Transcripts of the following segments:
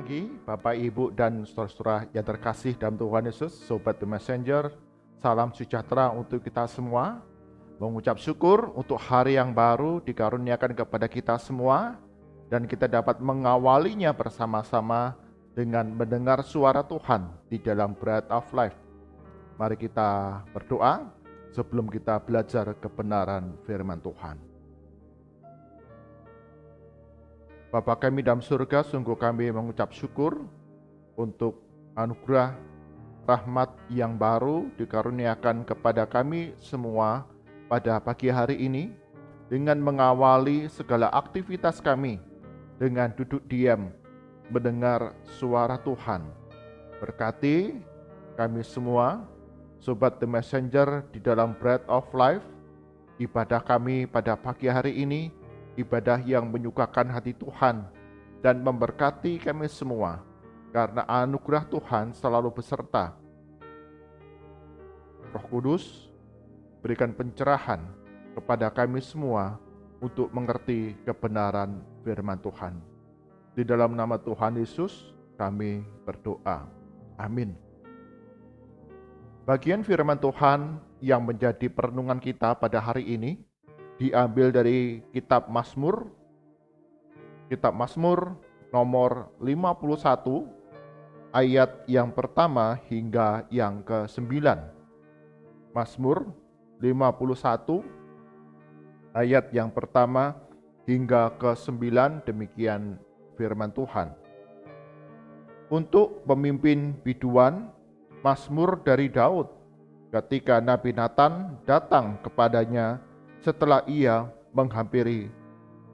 pagi, Bapak, Ibu, dan saudara-saudara yang terkasih dalam Tuhan Yesus, Sobat The Messenger. Salam sejahtera untuk kita semua. Mengucap syukur untuk hari yang baru dikaruniakan kepada kita semua, dan kita dapat mengawalinya bersama-sama dengan mendengar suara Tuhan di dalam Bread of Life. Mari kita berdoa sebelum kita belajar kebenaran firman Tuhan. Bapa kami dalam surga, sungguh kami mengucap syukur untuk anugerah rahmat yang baru dikaruniakan kepada kami semua pada pagi hari ini, dengan mengawali segala aktivitas kami dengan duduk diam mendengar suara Tuhan. Berkati kami semua, Sobat The Messenger di dalam Bread of Life. Ibadah kami pada pagi hari ini ibadah yang menyukakan hati Tuhan dan memberkati kami semua, karena anugerah Tuhan selalu beserta. Roh Kudus, berikan pencerahan kepada kami semua untuk mengerti kebenaran firman Tuhan. Di dalam nama Tuhan Yesus kami berdoa. Amin. Bagian firman Tuhan yang menjadi perenungan kita pada hari ini diambil dari Kitab Mazmur nomor 51 ayat yang pertama hingga yang ke-9. Mazmur 51 ayat yang pertama hingga ke-9, demikian firman Tuhan. Untuk pemimpin biduan, Mazmur dari Daud, ketika Nabi Nathan datang kepadanya setelah ia menghampiri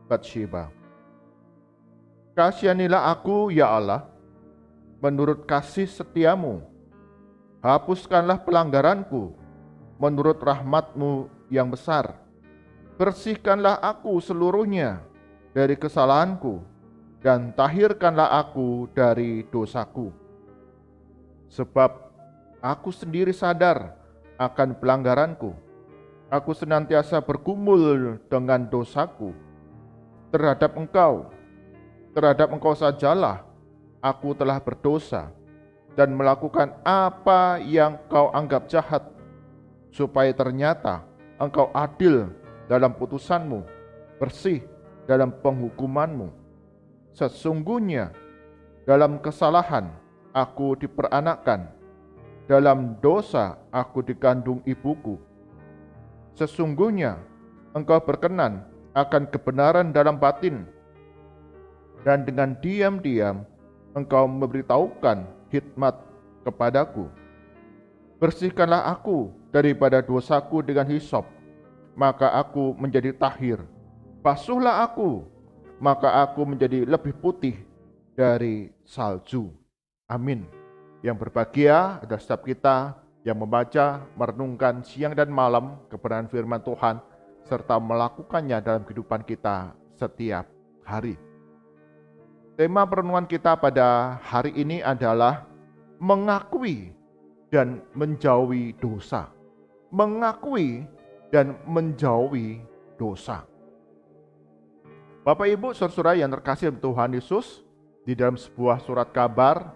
Batsheba. Kasihanilah aku, ya Allah, menurut kasih setiamu. Hapuskanlah pelanggaranku, menurut rahmat-Mu yang besar. Bersihkanlah aku seluruhnya dari kesalahanku, dan tahirkanlah aku dari dosaku. Sebab aku sendiri sadar akan pelanggaranku. Aku senantiasa bergumul dengan dosaku. Terhadap engkau sajalah aku telah berdosa dan melakukan apa yang kau anggap jahat, supaya ternyata engkau adil dalam putusanmu, bersih dalam penghukumanmu. Sesungguhnya dalam kesalahan aku diperanakkan, dalam dosa aku dikandung ibuku. Sesungguhnya engkau berkenan akan kebenaran dalam batin, dan dengan diam-diam engkau memberitahukan hikmat kepadaku. Bersihkanlah aku daripada dosaku dengan hisop, maka aku menjadi tahir. Basuhlah aku, maka aku menjadi lebih putih dari salju. Amin. Yang berbahagia adalah setiap kita yang membaca, merenungkan siang dan malam kebenaran firman Tuhan, serta melakukannya dalam kehidupan kita setiap hari. Tema perenungan kita pada hari ini adalah mengakui dan menjauhi dosa. Mengakui dan menjauhi dosa. Bapak, Ibu, saudara yang terkasih Tuhan Yesus, di dalam sebuah surat kabar,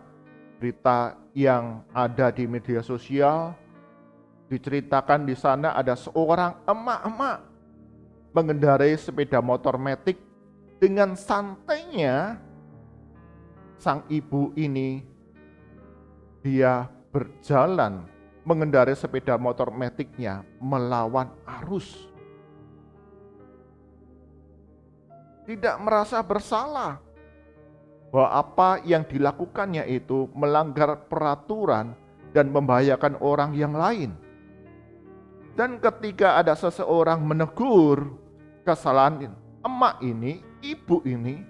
berita yang ada di media sosial, diceritakan di sana ada seorang emak-emak mengendarai sepeda motor matic. Dengan santainya sang ibu ini, dia berjalan mengendarai sepeda motor maticnya melawan arus. Tidak merasa bersalah bahwa apa yang dilakukannya itu melanggar peraturan dan membahayakan orang yang lain. Dan ketika ada seseorang menegur kesalahan emak ini, ibu ini,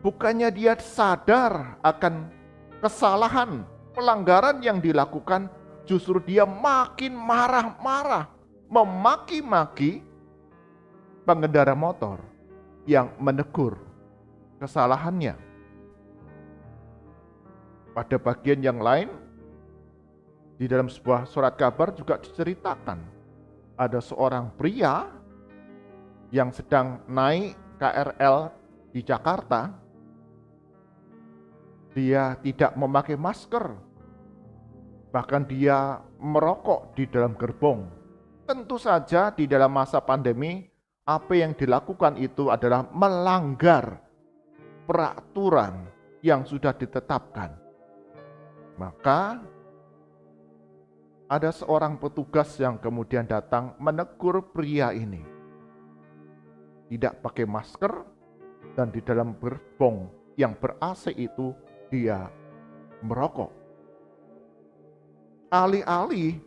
bukannya dia sadar akan kesalahan, pelanggaran yang dilakukan, justru dia makin marah-marah, memaki-maki pengendara motor yang menegur kesalahannya. Pada bagian yang lain, di dalam sebuah surat kabar juga diceritakan ada seorang pria yang sedang naik KRL di Jakarta, Dia tidak memakai masker, bahkan dia merokok di dalam gerbong. Tentu saja di dalam masa pandemi, apa yang dilakukan itu adalah melanggar peraturan yang sudah ditetapkan. Maka ada seorang petugas yang kemudian datang menegur pria ini. Tidak pakai masker dan di dalam gerbong yang ber-AC itu dia merokok. Alih-alih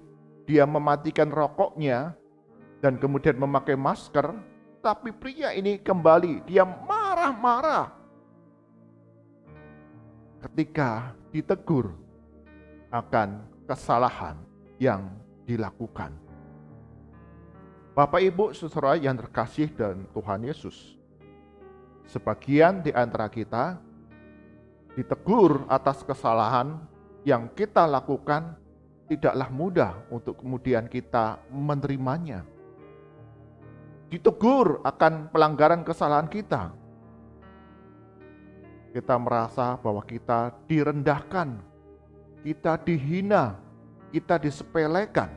dia mematikan rokoknya dan kemudian memakai masker, tapi pria ini kembali, dia marah-marah ketika ditegur akan kesalahan yang dilakukan. Bapak Ibu Saudara yang terkasih dan Tuhan Yesus, sebagian di antara kita ditegur atas kesalahan yang kita lakukan, tidaklah mudah untuk kemudian kita menerimanya. Ditegur akan pelanggaran kesalahan kita. Kita merasa bahwa kita direndahkan, kita dihina, kita disepelekan.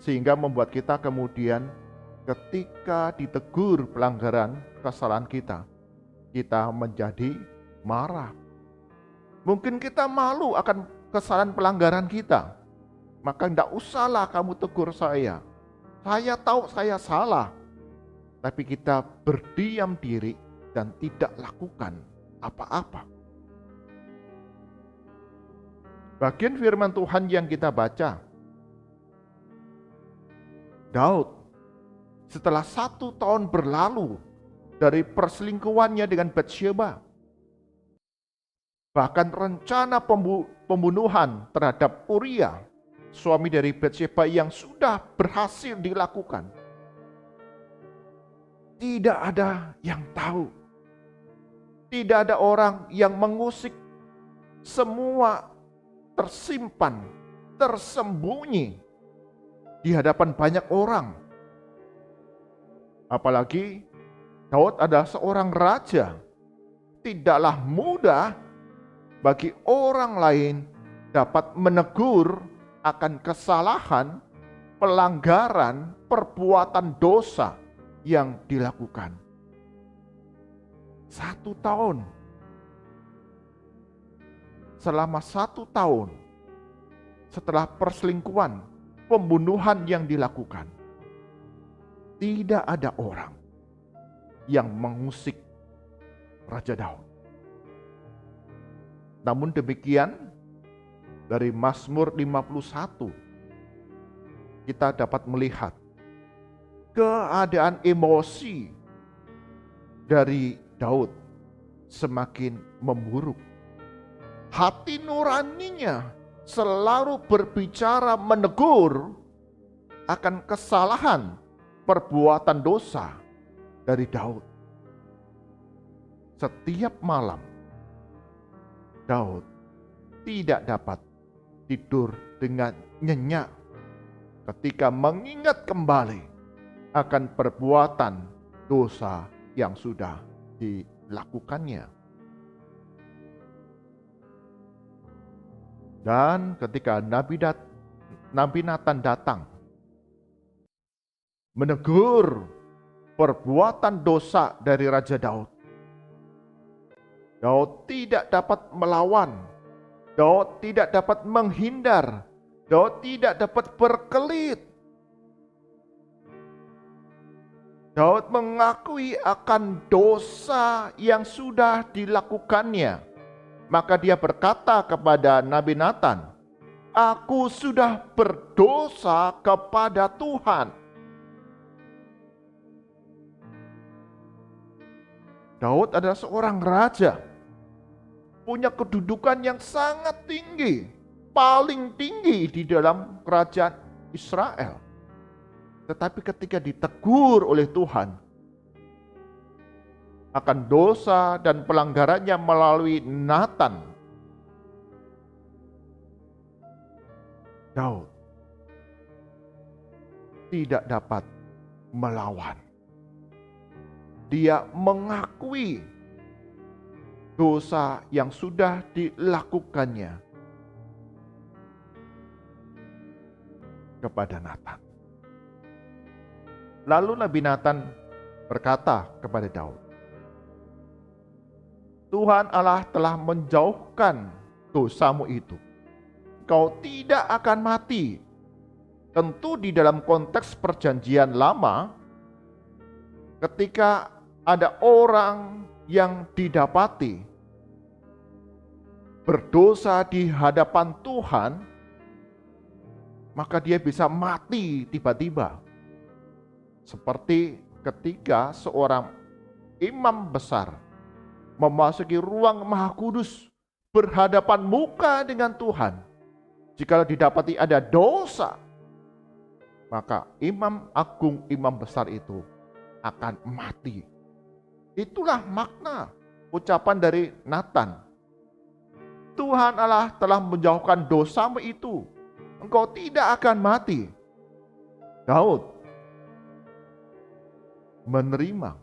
Sehingga membuat kita kemudian ketika ditegur pelanggaran kesalahan kita menjadi marah. Mungkin kita malu akan kesalahan pelanggaran kita. Maka tidak usahlah kamu tegur saya. Saya tahu saya salah. Tapi kita berdiam diri dan tidak lakukan apa-apa. Bagian firman Tuhan yang kita baca, Daud setelah 1 tahun berlalu dari perselingkuhannya dengan Batsyeba, bahkan rencana pembunuhan terhadap Uria, suami dari Batsyeba yang sudah berhasil dilakukan, tidak ada yang tahu. Tidak ada orang yang mengusik, semua tersimpan, tersembunyi di hadapan banyak orang. Apalagi Daud adalah seorang raja. Tidaklah mudah bagi orang lain dapat menegur akan kesalahan, pelanggaran, perbuatan dosa yang dilakukan. 1 tahun. Selama 1 tahun setelah perselingkuhan, pembunuhan yang dilakukan, tidak ada orang yang mengusik Raja Daud. Namun demikian, dari Mazmur 51 kita dapat melihat keadaan emosi dari Daud semakin memburuk. Hati nuraninya selalu berbicara menegur akan kesalahan perbuatan dosa dari Daud. Setiap malam Daud tidak dapat tidur dengan nyenyak ketika mengingat kembali akan perbuatan dosa yang sudah dilakukannya. Dan ketika Nabi Nathan datang menegur perbuatan dosa dari Raja Daud, Daud tidak dapat melawan, Daud tidak dapat menghindar, Daud tidak dapat berkelit. Daud mengakui akan dosa yang sudah dilakukannya. Maka dia berkata kepada Nabi Nathan, "Aku sudah berdosa kepada Tuhan." Daud adalah seorang raja, punya kedudukan yang sangat tinggi, paling tinggi di dalam kerajaan Israel. Tetapi ketika ditegur oleh Tuhan akan dosa dan pelanggarannya melalui Nathan, Daud tidak dapat melawan. Dia mengakui dosa yang sudah dilakukannya kepada Natan. Lalu Nabi Natan berkata kepada Daud, Tuhan Allah telah menjauhkan dosamu itu. Kau tidak akan mati. Tentu di dalam konteks perjanjian lama, ketika ada orang yang didapati berdosa di hadapan Tuhan, maka dia bisa mati tiba-tiba. Seperti ketika seorang imam besar memasuki ruang Maha Kudus berhadapan muka dengan Tuhan. Jika didapati ada dosa, maka imam agung, imam besar itu akan mati. Itulah makna ucapan dari Natan. Tuhan Allah telah menjauhkan dosamu itu. Engkau tidak akan mati. Daud menerima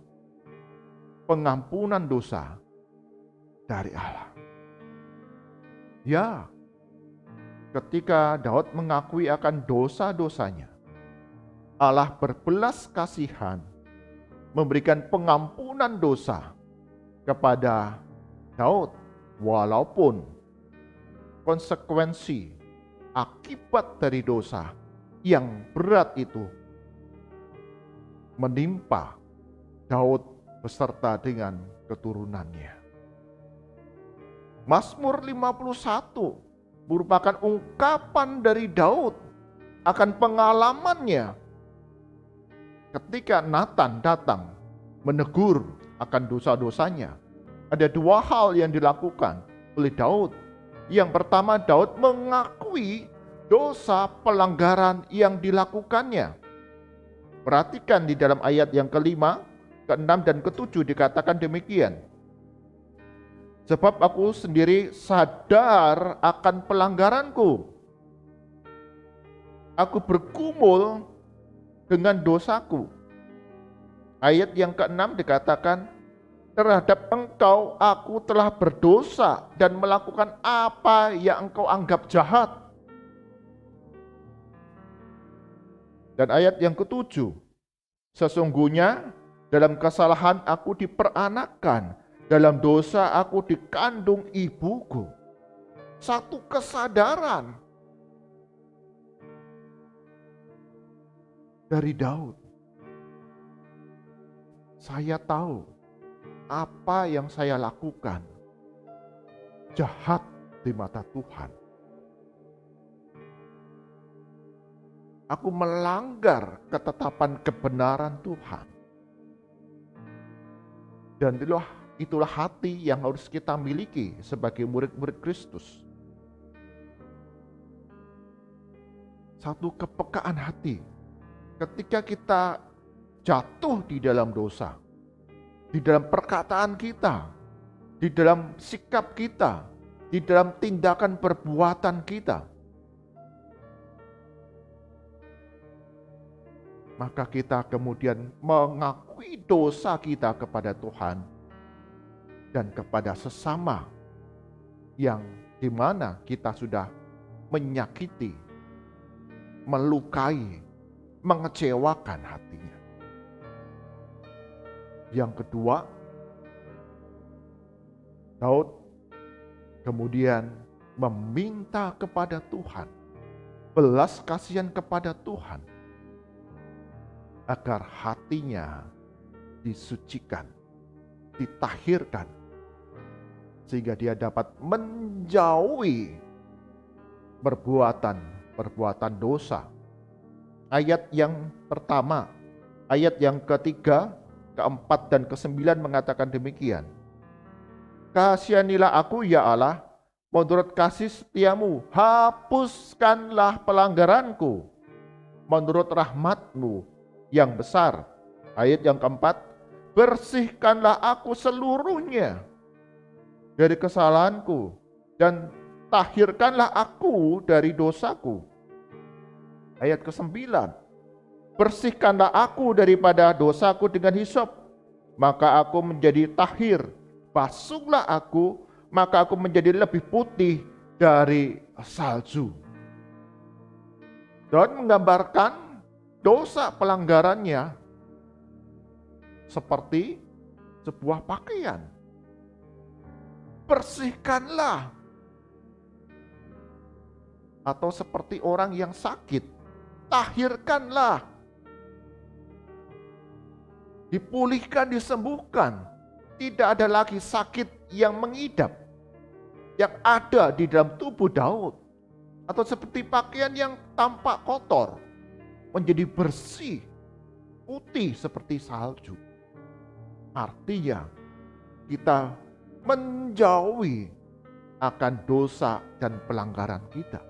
pengampunan dosa dari Allah. Ya, ketika Daud mengakui akan dosa-dosanya, Allah berbelas kasihan, memberikan pengampunan dosa kepada Daud, walaupun konsekuensi akibat dari dosa yang berat itu menimpa Daud beserta dengan keturunannya. Mazmur 51 merupakan ungkapan dari Daud akan pengalamannya ketika Natan datang menegur akan dosa-dosanya. Ada dua hal yang dilakukan oleh Daud. Yang pertama, Daud mengakui dosa pelanggaran yang dilakukannya. Perhatikan di dalam ayat yang kelima, keenam dan ketujuh dikatakan demikian. Sebab aku sendiri sadar akan pelanggaranku. Aku bergumul dengan dosaku. Ayat yang keenam dikatakan, terhadap engkau aku telah berdosa dan melakukan apa yang engkau anggap jahat. Dan ayat yang ketujuh, sesungguhnya dalam kesalahan aku diperanakkan, dalam dosa aku dikandung ibuku. Satu kesadaran dari Daud. Saya tahu apa yang saya lakukan jahat di mata Tuhan. Aku melanggar ketetapan kebenaran Tuhan. Dan itulah hati yang harus kita miliki sebagai murid-murid Kristus. Satu kepekaan hati ketika kita jatuh di dalam dosa, di dalam perkataan kita, di dalam sikap kita, di dalam tindakan perbuatan kita, maka kita kemudian mengakui dosa kita kepada Tuhan dan kepada sesama yang dimana kita sudah menyakiti, melukai, mengecewakan hatinya. Yang kedua, Daud kemudian meminta kepada Tuhan, belas kasihan kepada Tuhan, agar hatinya disucikan, ditahirkan, sehingga dia dapat menjauhi perbuatan dosa. Ayat yang pertama, ayat yang ketiga, keempat dan kesembilan mengatakan demikian. Kasihanilah aku ya Allah, menurut kasih setiamu, hapuskanlah pelanggaranku, menurut rahmatmu yang besar. Ayat yang keempat, bersihkanlah aku seluruhnya dari kesalahanku dan tahirkanlah aku dari dosaku. Ayat ke-9, bersihkanlah aku daripada dosaku dengan hisop, maka aku menjadi tahir. basuhlah aku, maka aku menjadi lebih putih dari salju. Dan menggambarkan dosa pelanggarannya seperti sebuah pakaian. Bersihkanlah. Atau seperti orang yang sakit, tahirkanlah. Dipulihkan, disembuhkan. Tidak ada lagi sakit yang mengidap, yang ada di dalam tubuh Daud. Atau seperti pakaian yang tampak kotor, menjadi bersih, putih seperti salju. Artinya, kita menjauhi akan dosa dan pelanggaran kita.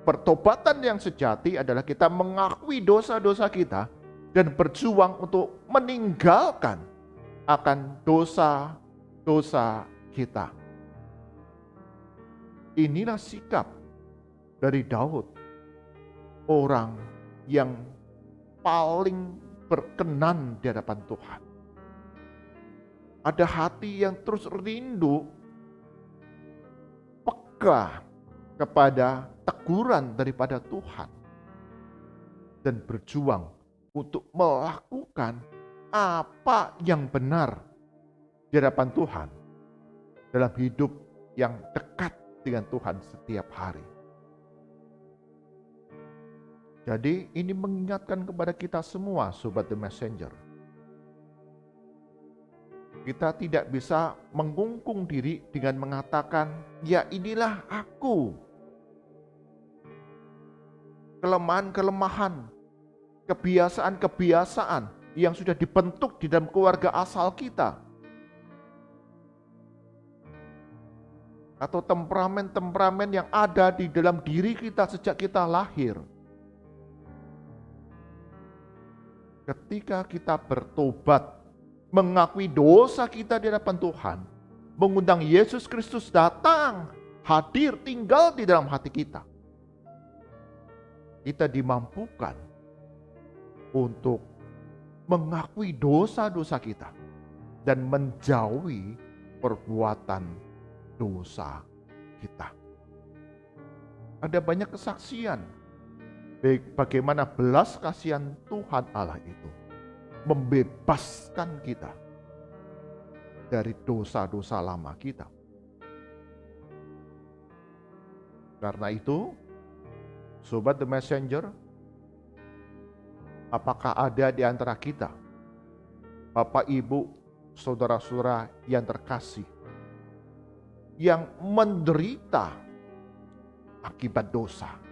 Pertobatan yang sejati adalah kita mengakui dosa-dosa kita dan berjuang untuk meninggalkan akan dosa-dosa kita. Inilah sikap dari Daud, orang yang paling berkenan di hadapan Tuhan. Ada hati yang terus rindu, peka kepada teguran daripada Tuhan, dan berjuang untuk melakukan apa yang benar di hadapan Tuhan dalam hidup yang dekat dengan Tuhan setiap hari. Jadi ini mengingatkan kepada kita semua, Sobat The Messenger. Kita tidak bisa mengungkung diri dengan mengatakan, ya inilah aku. Kelemahan-kelemahan, kebiasaan-kebiasaan yang sudah dibentuk di dalam keluarga asal kita. Atau temperamen-temperamen yang ada di dalam diri kita sejak kita lahir. Ketika kita bertobat, mengakui dosa kita di hadapan Tuhan, mengundang Yesus Kristus datang, hadir, tinggal di dalam hati kita. Kita dimampukan untuk mengakui dosa-dosa kita dan menjauhi perbuatan dosa kita. Ada banyak kesaksian bagaimana belas kasihan Tuhan Allah itu membebaskan kita dari dosa-dosa lama kita. Karena itu, Sobat The Messenger, apakah ada di antara kita, Bapak, Ibu, saudara-saudara yang terkasih, yang menderita akibat dosa?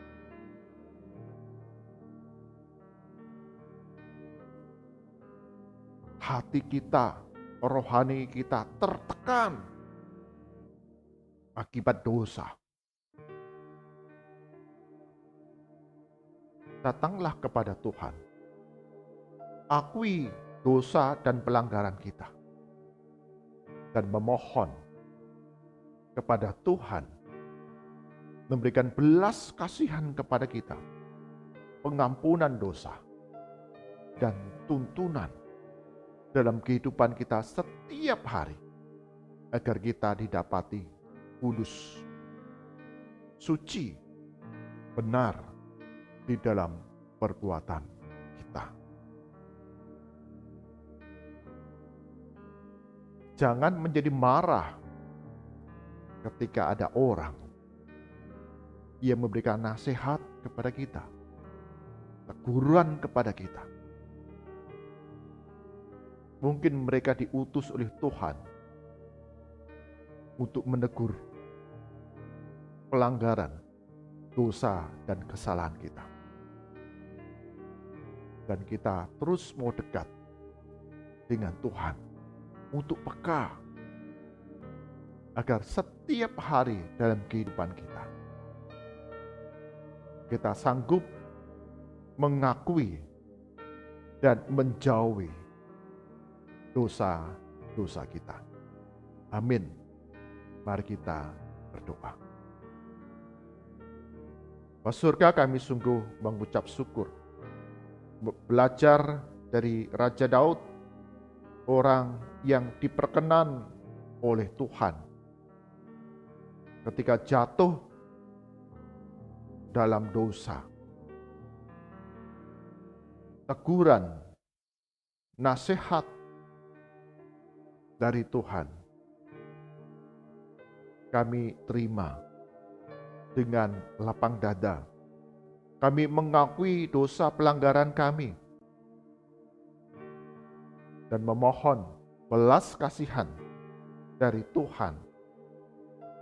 Hati kita, rohani kita tertekan akibat dosa. Datanglah kepada Tuhan. Akui dosa dan pelanggaran kita. Dan memohon kepada Tuhan memberikan belas kasihan kepada kita, pengampunan dosa, dan tuntunan dalam kehidupan kita setiap hari, agar kita didapati kudus, suci, benar di dalam perbuatan kita. Jangan menjadi marah ketika ada orang yang memberikan nasihat kepada kita, teguran kepada kita. Mungkin mereka diutus oleh Tuhan untuk menegur pelanggaran, dosa, dan kesalahan kita. Dan kita terus mau dekat dengan Tuhan untuk peka, agar setiap hari dalam kehidupan kita sanggup mengakui dan menjauhi dosa-dosa kita. Amin. Mari kita berdoa. Bapa surga, kami sungguh mengucap syukur belajar dari Raja Daud orang yang diperkenan oleh Tuhan ketika jatuh dalam dosa. Teguran, nasihat dari Tuhan kami terima dengan lapang dada. Kami mengakui dosa pelanggaran kami dan memohon belas kasihan dari Tuhan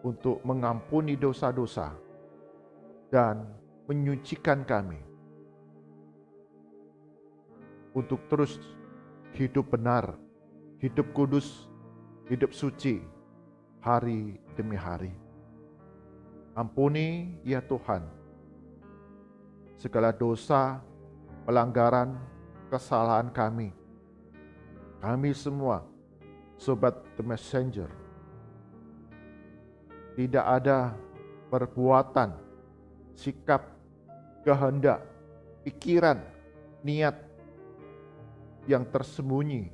untuk mengampuni dosa-dosa dan menyucikan kami untuk terus hidup benar, hidup kudus, hidup suci hari demi hari. Ampuni ya Tuhan segala dosa, pelanggaran, kesalahan kami. Kami semua sobat The Messenger tidak ada perbuatan, sikap, kehendak, pikiran, niat yang tersembunyi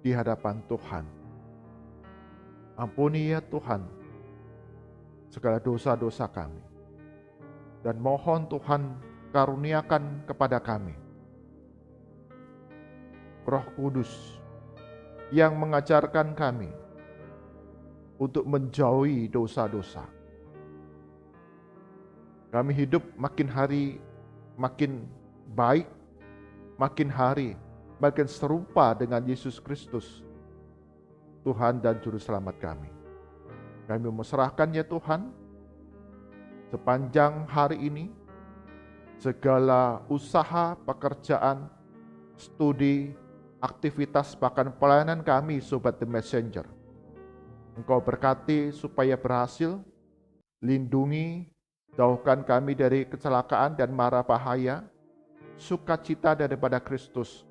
di hadapan Tuhan. Ampuni ya Tuhan segala dosa-dosa kami. Dan mohon Tuhan karuniakan kepada kami Roh Kudus yang mengajarkan kami untuk menjauhi dosa-dosa. Kami hidup makin hari makin baik, makin hari makin serupa dengan Yesus Kristus, Tuhan dan Juru Selamat kami. Kami menyerahkan ya Tuhan, sepanjang hari ini, segala usaha, pekerjaan, studi, aktivitas, bahkan pelayanan kami, Sobat The Messenger. Engkau berkati supaya berhasil, lindungi, jauhkan kami dari kecelakaan dan mara bahaya, sukacita daripada Kristus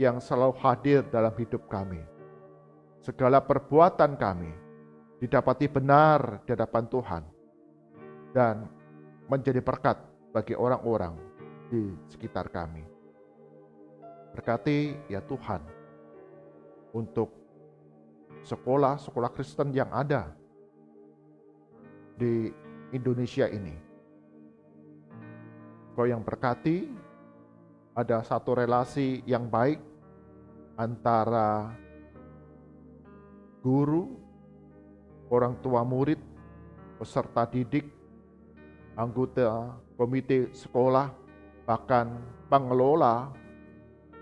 yang selalu hadir dalam hidup kami. Segala perbuatan kami didapati benar di hadapan Tuhan dan menjadi berkat bagi orang-orang di sekitar kami. Berkati ya Tuhan untuk sekolah-sekolah Kristen yang ada di Indonesia ini. Kau yang berkati, ada satu relasi yang baik antara guru, orang tua murid, peserta didik, anggota komite sekolah, bahkan pengelola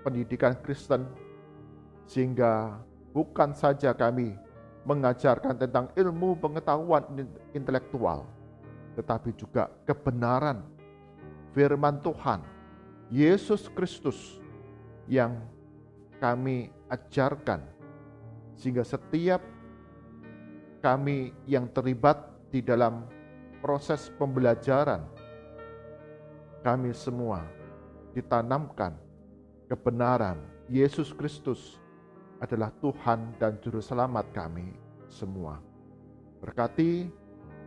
pendidikan Kristen, sehingga bukan saja kami mengajarkan tentang ilmu pengetahuan intelektual, tetapi juga kebenaran firman Tuhan, Yesus Kristus yang kami ajarkan, sehingga setiap kami yang terlibat di dalam proses pembelajaran, kami semua ditanamkan kebenaran Yesus Kristus adalah Tuhan dan Juru Selamat kami semua. Berkati,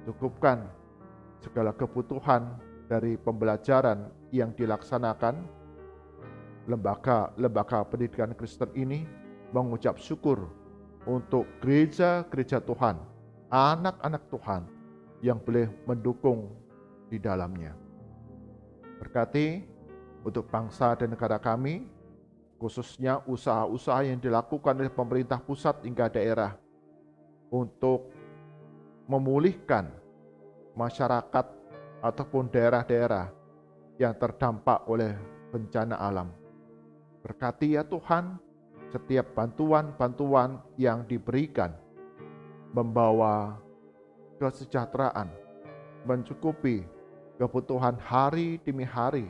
cukupkan segala kebutuhan dari pembelajaran yang dilaksanakan. Lembaga pendidikan Kristen ini mengucap syukur untuk gereja-gereja Tuhan, anak-anak Tuhan yang boleh mendukung di dalamnya. Berkati untuk bangsa dan negara kami, khususnya usaha-usaha yang dilakukan oleh pemerintah pusat hingga daerah untuk memulihkan masyarakat ataupun daerah-daerah yang terdampak oleh bencana alam. Berkati ya Tuhan, setiap bantuan-bantuan yang diberikan membawa kesejahteraan, mencukupi kebutuhan hari demi hari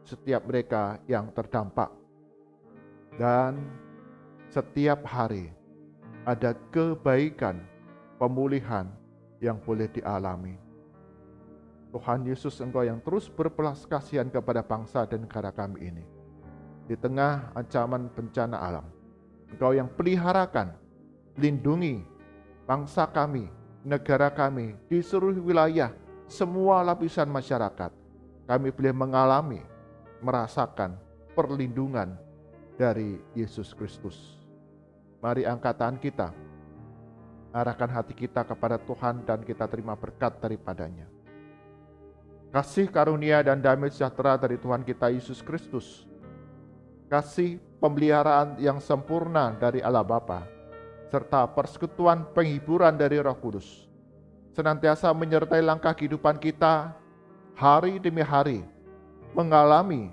setiap mereka yang terdampak. Dan setiap hari ada kebaikan, pemulihan yang boleh dialami. Tuhan Yesus, Engkau yang terus berbelas kasihan kepada bangsa dan negara kami ini. Di tengah ancaman bencana alam, Engkau yang peliharakan, lindungi bangsa kami, negara kami, di seluruh wilayah, semua lapisan masyarakat. Kami boleh mengalami, merasakan perlindungan dari Yesus Kristus. Mari angkat tangan kita, arahkan hati kita kepada Tuhan dan kita terima berkat daripadanya. Kasih karunia dan damai sejahtera dari Tuhan kita Yesus Kristus, kasih pemeliharaan yang sempurna dari Allah Bapa, serta persekutuan penghiburan dari Roh Kudus, senantiasa menyertai langkah kehidupan kita hari demi hari, mengalami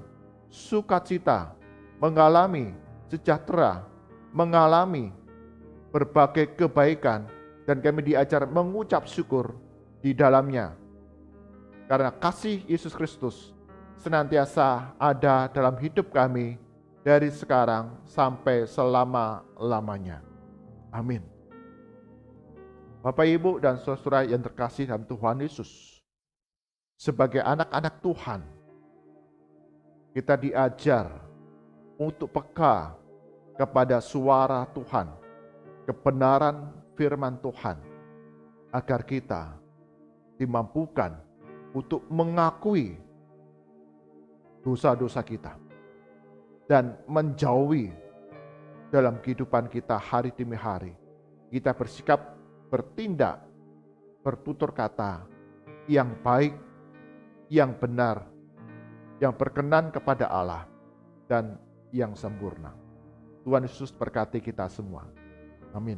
sukacita, mengalami sejahtera, mengalami berbagai kebaikan, dan kami diajar mengucap syukur di dalamnya. Karena kasih Yesus Kristus senantiasa ada dalam hidup kami dari sekarang sampai selama-lamanya. Amin. Bapak, Ibu, dan saudara yang terkasih dalam Tuhan Yesus, sebagai anak-anak Tuhan, kita diajar untuk peka kepada suara Tuhan, kebenaran firman Tuhan, agar kita dimampukan untuk mengakui dosa-dosa kita dan menjauhi dalam kehidupan kita hari demi hari. Kita bersikap, bertindak, bertutur kata yang baik, yang benar, yang berkenan kepada Allah, dan yang sempurna. Tuhan Yesus berkati kita semua. Amin.